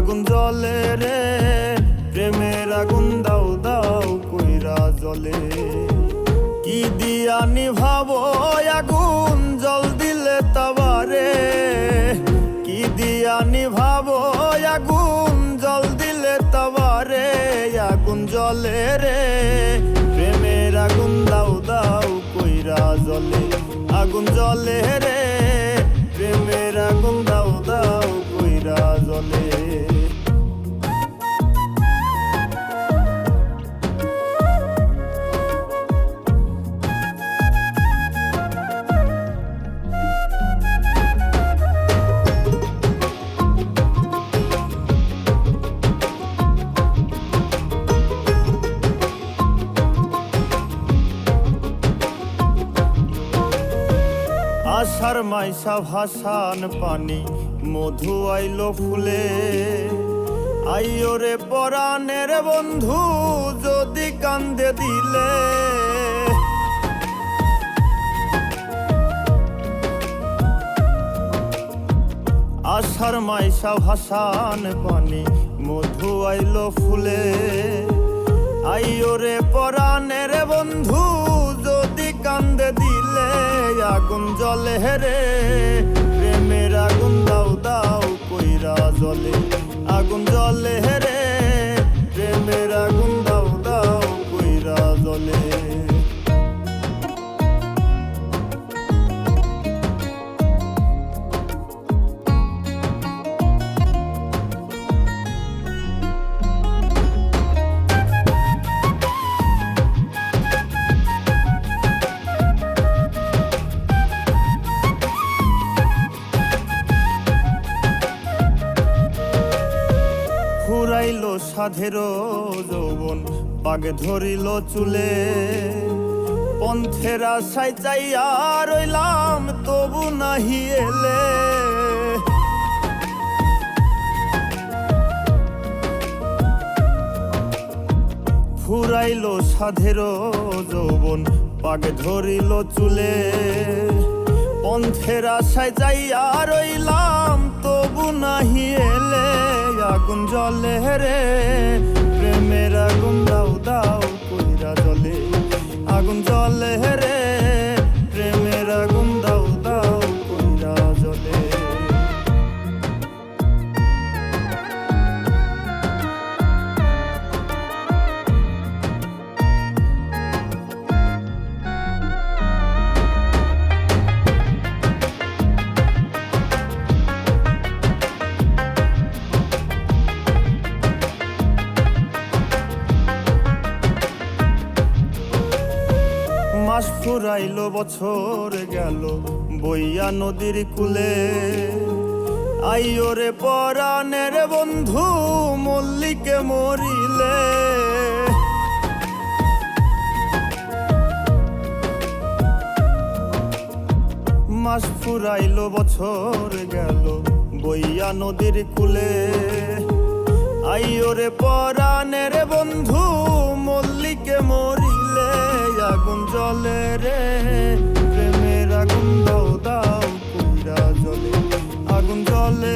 আগুন জ্বলে রে, প্রেমের আগুন দাও দাও কইরা জ্বলে। কি দিয়া নিভাবো আগুন জল দিলে তাবারে, কি দিয়া নিভাবো আগুন জল দিলে তাবারে। আগুন জ্বলে রে, প্রেমের আগুন দাও দাও কইরা জ্বলে। আগুন জ্বলে রে, প্রেমের আগুন দাও দাও কইরা জ্বলে। আশার মাইশা ভাসান পানি মধু আইলো ফুলে। আইও রে পরাণের বন্ধু যদি কান্দে দিলে। আশার মাইশা ভাসান পানি মধু আইলো ফুলে। আইও রে পরাণের বন্ধু যদি কান্দে দিলে। আগুন জ্বলে রে, প্রেমের আগুন দাও দাও কইরা জ্বলে। আগুন জ্বলে রে, প্রেমের আগুন দাও দাও কইরা জ্বলে। ফুরাইলো সাধের যৌবন পাগে ধরিল চুলে। পন্থের আশায় চাইয়া রইলাম তবু নাহি এলে। ফুরাইলো সাধের যৌবন পাগে ধরিল চুলে। পন্থের আশায় যাইয়া রইলাম তবু নাহি এলে। আগুন জ্বলে রে, প্রেমের আগুন দাও দাও কইরা জ্বলে। আগুন জ্বলে রে, প্রেমের আগুন দাও দাও কইরা জ্বলে। মাস ফুরাইলো বছর গেল বইয়া নদীর কূলে। আইও রে পরাণের বন্ধু মল্লিকে মরিলে। মাস ফুরাইলো বছর গেল বইয়া নদীর কূলে। আইও রে পরাণের বন্ধু মল্লিকে মরিলে। আগুন জ্বলে রে, প্রেমের আগুন দাও দাও কইরা জ্বলে। আগুন জ্বলে